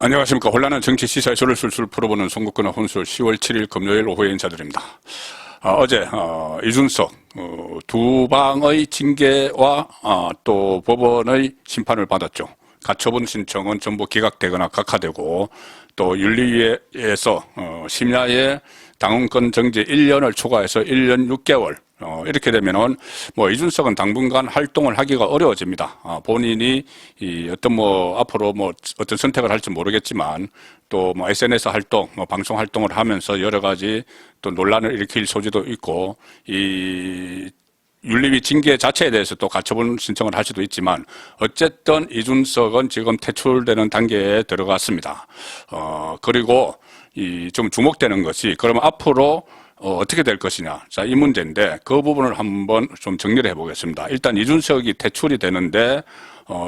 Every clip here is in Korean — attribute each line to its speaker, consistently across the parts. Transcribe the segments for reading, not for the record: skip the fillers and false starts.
Speaker 1: 안녕하십니까. 혼란한 정치 시사에서를 술술 풀어보는 송국근의 혼술 10월 7일 금요일 오후에 인사드립니다. 어제 이준석 두 방의 징계와 또 법원의 심판을 받았죠. 가처분 신청은 전부 기각되거나 각하되고 또 윤리위에서 심야에 당원권 정지 1년을 초과해서 1년 6개월 이렇게 되면은 이준석은 당분간 활동을 하기가 어려워집니다. 본인이 어떤 앞으로 어떤 선택을 할지 모르겠지만 또 SNS 활동, 방송 활동을 하면서 여러 가지 또 논란을 일으킬 소지도 있고 이 윤리위 징계 자체에 대해서 또 가처분 신청을 할 수도 있지만 어쨌든 이준석은 지금 퇴출되는 단계에 들어갔습니다. 그리고 좀 주목되는 것이 그러면 앞으로 어떻게 될 것이냐. 자, 이 문제인데 그 부분을 한번 좀 정리를 해보겠습니다. 일단 이준석이 퇴출이 되는데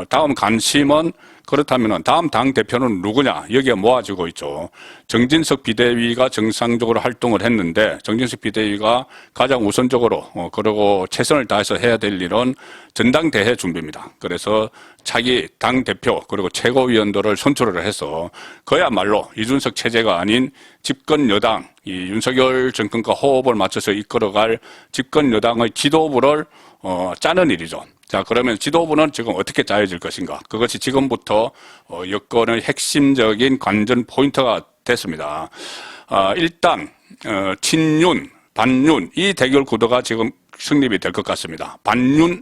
Speaker 1: 다음 관심은 그렇다면 다음 당대표는 누구냐. 여기에 모아지고 있죠. 정진석 비대위가 정상적으로 활동을 했는데 정진석 비대위가 가장 우선적으로 그리고 최선을 다해서 해야 될 일은 전당대회 준비입니다. 그래서 차기 당대표 그리고 최고위원들을 선출을 해서 그야말로 이준석 체제가 아닌 집권 여당 이 윤석열 정권과 호흡을 맞춰서 이끌어갈 집권 여당의 지도부를 짜는 일이죠. 자, 그러면 지도부는 지금 어떻게 짜여질 것인가? 그것이 지금부터 여권의 핵심적인 관전 포인트가 됐습니다. 일단 친윤, 반윤 이 대결 구도가 지금 성립이 될 것 같습니다. 반윤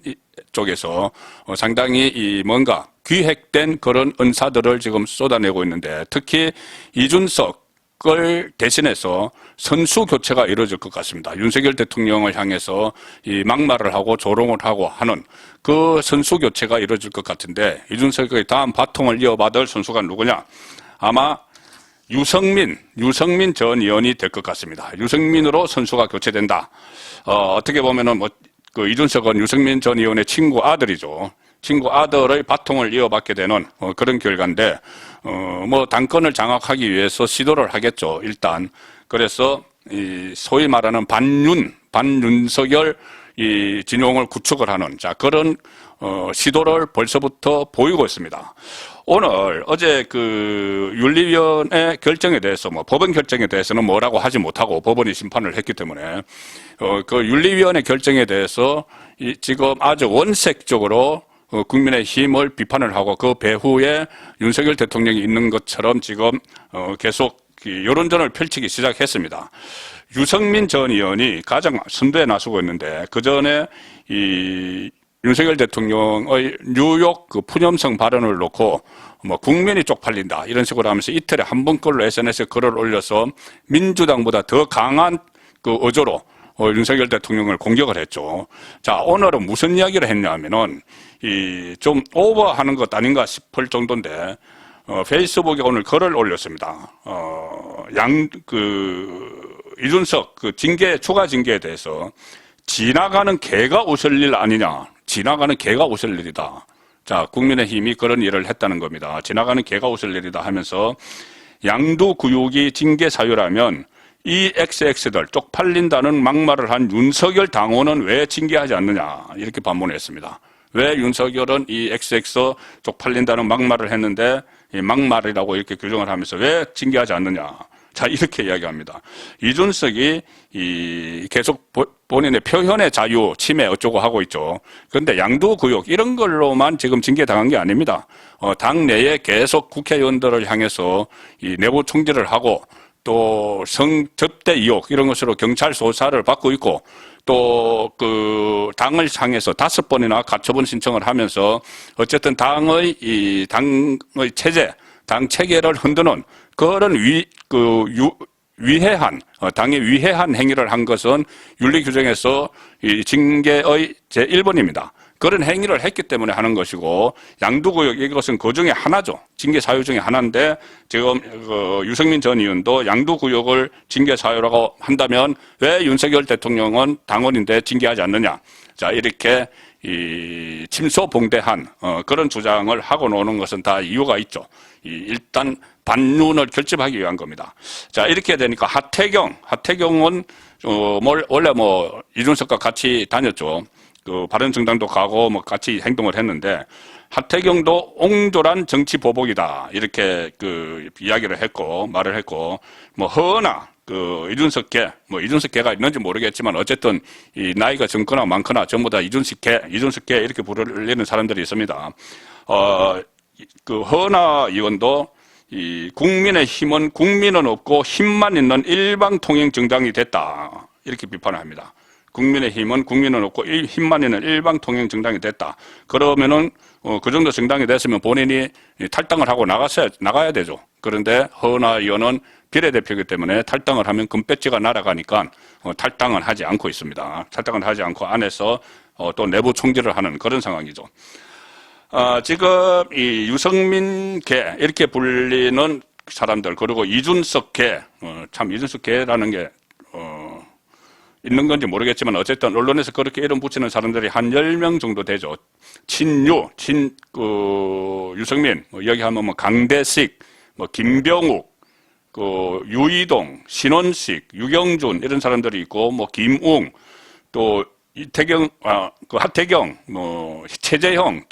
Speaker 1: 쪽에서 상당히 뭔가 기획된 그런 은사들을 지금 쏟아내고 있는데 특히 이준석을 대신해서 선수 교체가 이루어질 것 같습니다. 윤석열 대통령을 향해서 이 막말을 하고 조롱을 하고 하는 그 선수 교체가 이루어질 것 같은데 이준석의 다음 바통을 이어받을 선수가 누구냐? 아마 유승민 전 의원이 될 것 같습니다. 유승민으로 선수가 교체된다. 어떻게 보면은 이준석은 유승민 전 의원의 친구 아들이죠. 친구 아들의 바통을 이어받게 되는 그런 결과인데 당권을 장악하기 위해서 시도를 하겠죠. 일단 그래서 이 소위 말하는 반윤석열 이 진영을 구축을 하는 그런 시도를 벌써부터 보이고 있습니다. 어제 그 윤리위원회 결정에 대해서 법원 결정에 대해서는 뭐라고 하지 못하고 법원이 심판을 했기 때문에 그 윤리위원회 결정에 대해서 지금 아주 원색적으로 국민의힘을 비판을 하고 그 배후에 윤석열 대통령이 있는 것처럼 지금 계속 여론전을 펼치기 시작했습니다. 유승민 전 의원이 가장 선두에 나서고 있는데 그 전에 이 윤석열 대통령의 뉴욕 그 푸념성 발언을 놓고 국민이 쪽팔린다 이런 식으로 하면서 이틀에 한 번꼴로 SNS에 글을 올려서 민주당보다 더 강한 그 어조로 윤석열 대통령을 공격을 했죠. 자, 오늘은 무슨 이야기를 했냐면은 좀 오버하는 것 아닌가 싶을 정도인데 페이스북에 오늘 글을 올렸습니다. 이준석 추가 징계에 대해서 지나가는 개가 웃을 일 아니냐. 지나가는 개가 웃을 일이다. 자, 국민의힘이 그런 일을 했다는 겁니다. 지나가는 개가 웃을 일이다 하면서 양두구육이 징계 사유라면 이 XX들 쪽팔린다는 막말을 한 윤석열 당원은 왜 징계하지 않느냐. 이렇게 반문했습니다. 왜 윤석열은 이 XX 쪽팔린다는 막말을 했는데 이 막말이라고 이렇게 규정을 하면서 왜 징계하지 않느냐. 자, 이렇게 이야기합니다. 이준석이 계속 본인의 표현의 자유 침해 어쩌고 하고 있죠. 그런데 양두구역 이런 걸로만 지금 징계당한 게 아닙니다. 당내에 계속 국회의원들을 향해서 이 내부 총질을 하고 또 성접대 의혹 이런 것으로 경찰 조사를 받고 있고 또 그 당을 향해서 5번이나 가처분 신청을 하면서 어쨌든 당의 체제, 당 체계를 흔드는 그런 위해한 당의 위해한 행위를 한 것은 윤리 규정에서 이 징계의 제1번입니다. 그런 행위를 했기 때문에 하는 것이고 양두구역 이것은 그 중에 하나죠. 징계 사유 중에 하나인데 지금 유승민 전 의원도 양두구역을 징계 사유라고 한다면 왜 윤석열 대통령은 당원인데 징계하지 않느냐. 자, 이렇게 침소봉대한 그런 주장을 하고 노는 것은 다 이유가 있죠. 일단 반윤을 결집하기 위한 겁니다. 자, 이렇게 되니까 하태경은 원래 이준석과 같이 다녔죠. 그 바른정당도 가고 뭐 같이 행동을 했는데 하태경도 옹졸한 정치 보복이다 이렇게 그 이야기를 했고 말을 했고 뭐 허나 그 이준석계가 있는지 모르겠지만 어쨌든 이 나이가 적거나 많거나 전부 다 이준석계 이렇게 부르는 사람들이 있습니다. 그 허나 의원도 이 국민의힘은 국민은 없고 힘만 있는 일방통행 정당이 됐다 이렇게 비판을 합니다. 국민의힘은 국민은 없고 힘만 있는 일방통행 정당이 됐다. 그러면은 그 정도 정당이 됐으면 본인이 탈당을 하고 나가야 되죠. 그런데 허은하 의원은 비례대표이기 때문에 탈당을 하면 금배지가 날아가니까 탈당을 하지 않고 있습니다. 탈당을 하지 않고 안에서 또 내부 총질을 하는 그런 상황이죠. 지금 이 유승민계 이렇게 불리는 사람들 그리고 이준석계 참 이준석계라는 게 있는 건지 모르겠지만 어쨌든 언론에서 그렇게 이름 붙이는 사람들이 한 10명 정도 되죠. 유승민, 여기 하면 뭐 강대식, 뭐 김병욱, 유이동, 신원식, 유경준 이런 사람들이 있고 뭐 김웅, 또 하태경, 뭐 최재형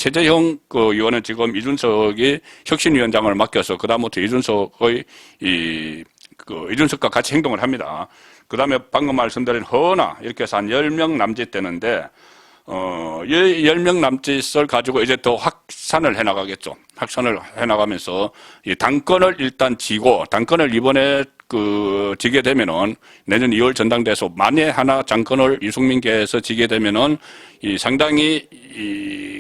Speaker 1: 그 의원은 지금 이준석이 혁신위원장을 맡겨서 그다음부터 이준석과 같이 행동을 합니다. 그 다음에 방금 말씀드린 허나 이렇게 해서 한 10명 남짓 되는데 10명 남짓을 가지고 이제 더 확산을 해나가겠죠. 확산을 해나가면서 이 당권을 일단 쥐고 당권을 이번에 지게 되면은 내년 2월 전당대회에서 만에 하나 당권을 유승민계에서 지게 되면은 상당히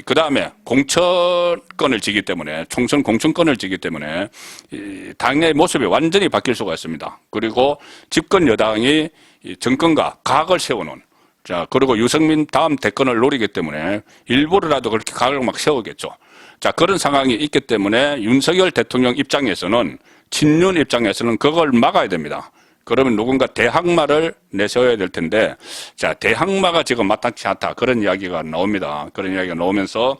Speaker 1: 그 다음에 공천권을 지기 때문에 총선 공천권을 지기 때문에 당의 모습이 완전히 바뀔 수가 있습니다. 그리고 집권 여당이 정권과 각을 세우는 자 그리고 유승민 다음 대권을 노리기 때문에 일부러라도 그렇게 각을 막 세우겠죠. 자 그런 상황이 있기 때문에 윤석열 대통령 입장에서는 친윤 입장에서는 그걸 막아야 됩니다. 그러면 누군가 대항마를 내세워야 될 텐데, 자, 대항마가 지금 마땅치 않다. 그런 이야기가 나옵니다. 그런 이야기가 나오면서,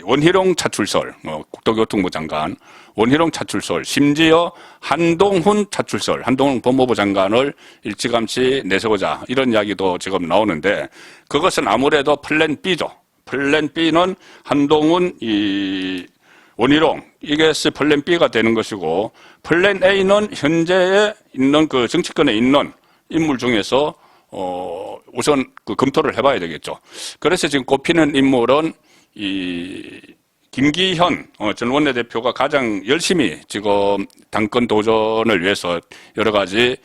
Speaker 1: 원희룡 차출설, 국토교통부 장관, 원희룡 차출설, 심지어 한동훈 차출설, 한동훈 법무부 장관을 일찌감치 내세우자. 이런 이야기도 지금 나오는데, 그것은 아무래도 플랜 B죠. 플랜 B는 한동훈, 원희룡, 이게 플랜 B가 되는 것이고, 플랜 A는 현재에 있는 그 정치권에 있는 인물 중에서, 우선 검토를 해봐야 되겠죠. 그래서 지금 꼽히는 인물은 김기현 전 원내대표가 가장 열심히 지금 당권 도전을 위해서 여러 가지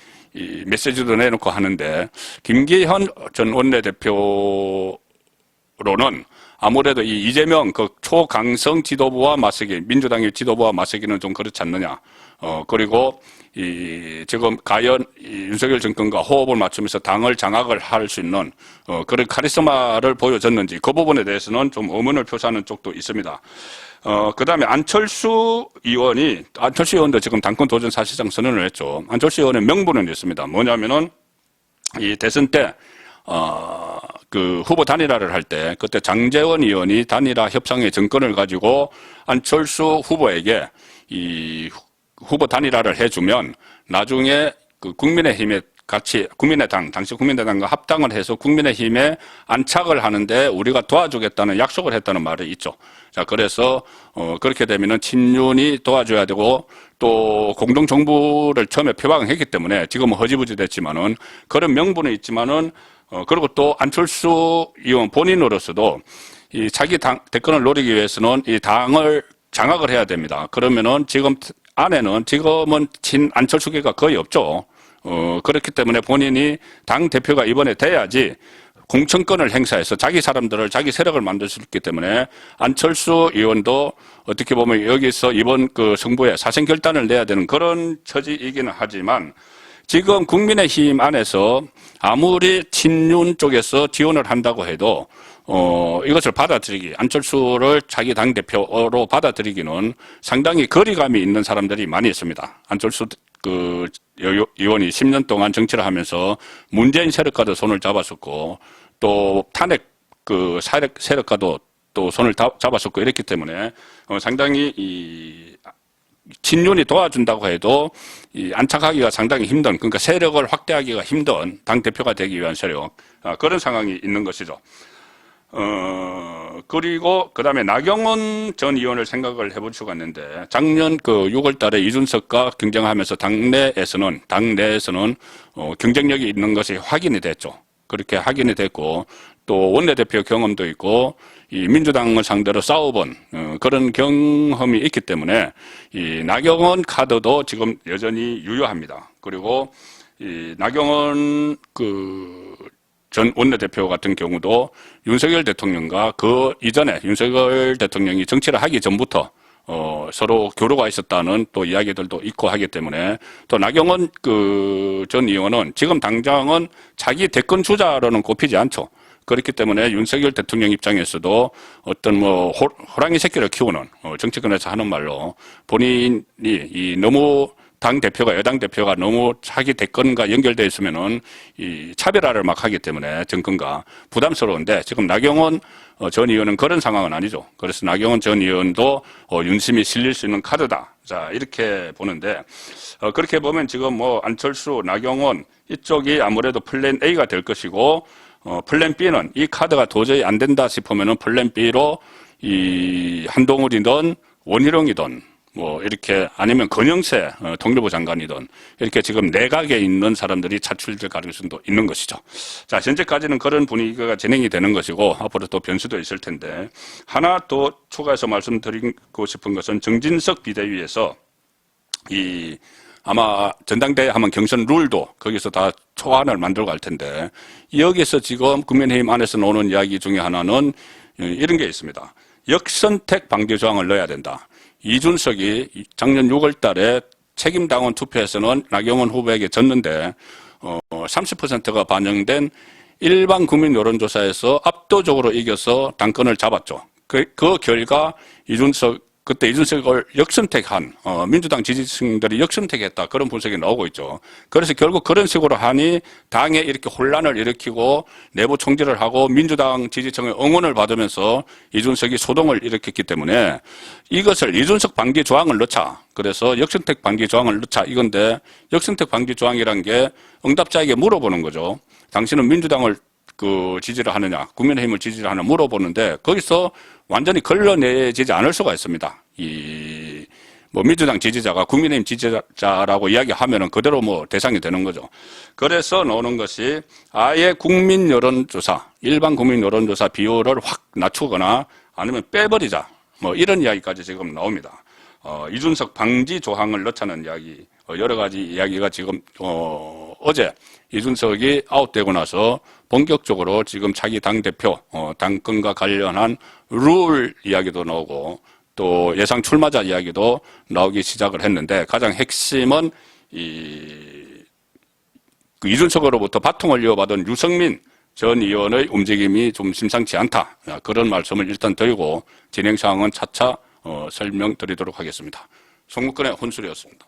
Speaker 1: 메시지도 내놓고 하는데, 김기현 전 원내대표로는 아무래도 이재명 초강성 지도부와 맞서기, 민주당의 지도부와 맞서기는 좀 그렇지 않느냐. 그리고 지금 과연 윤석열 정권과 호흡을 맞추면서 당을 장악을 할 수 있는 그런 카리스마를 보여줬는지 그 부분에 대해서는 좀 의문을 표시하는 쪽도 있습니다. 그 다음에 안철수 의원도 지금 당권 도전 사실상 선언을 했죠. 안철수 의원의 명분은 있습니다. 뭐냐면은 이 대선 때 후보 단일화를 할 때 그때 장제원 의원이 단일화 협상의 정권을 가지고 안철수 후보에게 이 후보 단일화를 해주면 나중에 국민의힘에 같이 당시 국민의당과 합당을 해서 국민의힘에 안착을 하는데 우리가 도와주겠다는 약속을 했다는 말이 있죠. 자, 그래서 그렇게 되면은 친윤이 도와줘야 되고 또 공동정부를 처음에 표방했기 때문에 지금은 허지부지 됐지만은 그런 명분은 있지만은 그리고 또 안철수 의원 본인으로서도 이 자기 대권을 노리기 위해서는 이 당을 장악을 해야 됩니다. 그러면은 지금은 안철수계가 거의 없죠. 그렇기 때문에 본인이 당 대표가 이번에 돼야지 공천권을 행사해서 자기 사람들을 자기 세력을 만들 수 있기 때문에 안철수 의원도 어떻게 보면 여기서 이번 승부에 사생 결단을 내야 되는 그런 처지이기는 하지만 지금 국민의힘 안에서 아무리 친윤 쪽에서 지원을 한다고 해도 이것을 안철수를 자기 당대표로 받아들이기는 상당히 거리감이 있는 사람들이 많이 있습니다. 안철수 의원이 10년 동안 정치를 하면서 문재인 세력과도 손을 잡았었고 또 탄핵 세력과도 또 손을 잡았었고 이랬기 때문에 상당히 친윤이 도와준다고 해도 안착하기가 상당히 힘든, 그러니까 세력을 확대하기가 힘든 당대표가 되기 위한 세력, 그런 상황이 있는 것이죠. 그리고 그 다음에 나경원 전 의원을 생각을 해볼 수가 있는데, 작년 그 6월 달에 이준석과 경쟁하면서 당내에서는 경쟁력이 있는 것이 확인이 됐죠. 그렇게 확인이 됐고, 또 원내대표 경험도 있고, 이 민주당을 상대로 싸워본 그런 경험이 있기 때문에 이 나경원 카드도 지금 여전히 유효합니다. 그리고 이 나경원 전 원내대표 같은 경우도 윤석열 대통령과 그 이전에 윤석열 대통령이 정치를 하기 전부터 서로 교류가 있었다는 또 이야기들도 있고 하기 때문에, 또 나경원 전 의원은 지금 당장은 자기 대권 주자로는 꼽히지 않죠. 그렇기 때문에 윤석열 대통령 입장에서도 어떤 호랑이 새끼를 키우는, 정치권에서 하는 말로 본인이 너무 여당 대표가 너무 자기 대권과 연결되어 있으면은 이 차별화를 막 하기 때문에 정권과 부담스러운데, 지금 나경원 전 의원은 그런 상황은 아니죠. 그래서 나경원 전 의원도 윤심이 실릴 수 있는 카드다. 자, 이렇게 보는데, 그렇게 보면 지금 안철수, 나경원 이쪽이 아무래도 플랜 A가 될 것이고, 플랜 B는 이 카드가 도저히 안 된다 싶으면은 플랜 B로 이 한동훈이든 원희룡이든 이렇게, 아니면 권영세 통일부 장관이든 이렇게 지금 내각에 있는 사람들이 차출될 가능성도 있는 것이죠. 자, 현재까지는 그런 분위기가 진행이 되는 것이고, 앞으로 또 변수도 있을 텐데, 하나 또 추가해서 말씀드리고 싶은 것은 정진석 비대위에서 아마 전당대회 하면 경선 룰도 거기서 다 초안을 만들고 갈 텐데, 여기서 지금 국민의힘 안에서 나오는 이야기 중에 하나는 이런 게 있습니다. 역선택 방지 조항을 넣어야 된다. 이준석이 작년 6월 달에 책임당원 투표에서는 나경원 후보에게 졌는데 30%가 반영된 일반 국민 여론조사에서 압도적으로 이겨서 당권을 잡았죠. 그 결과 그때 이준석을 역선택한 민주당 지지층들이 역선택했다, 그런 분석이 나오고 있죠. 그래서 결국 그런 식으로 하니 당에 이렇게 혼란을 일으키고 내부 총질을 하고 민주당 지지층의 응원을 받으면서 이준석이 소동을 일으켰기 때문에 이것을 이준석 방지 조항을 넣자, 그래서 역선택 방지 조항을 넣자 이건데, 역선택 방지 조항이란 게 응답자에게 물어보는 거죠. 당신은 민주당을 지지를 하느냐, 국민의힘을 지지를 하느냐 물어보는데, 거기서 완전히 걸러내지지 않을 수가 있습니다. 민주당 지지자가 국민의힘 지지자라고 이야기하면은 그대로 대상이 되는 거죠. 그래서 나오는 것이 아예 국민 여론조사, 일반 국민 여론조사 비율을 확 낮추거나 아니면 빼버리자, 이런 이야기까지 지금 나옵니다. 이준석 방지 조항을 넣자는 이야기, 여러 가지 이야기가 지금, 어제 이준석이 아웃되고 나서 본격적으로 지금 자기 당대표, 당권과 관련한 룰 이야기도 나오고, 또 예상 출마자 이야기도 나오기 시작을 했는데, 가장 핵심은 이준석으로부터 바통을 이어받은 유승민 전 의원의 움직임이 좀 심상치 않다. 그런 말씀을 일단 드리고 진행 사항은 차차 설명드리도록 하겠습니다. 송국근의 혼술이었습니다.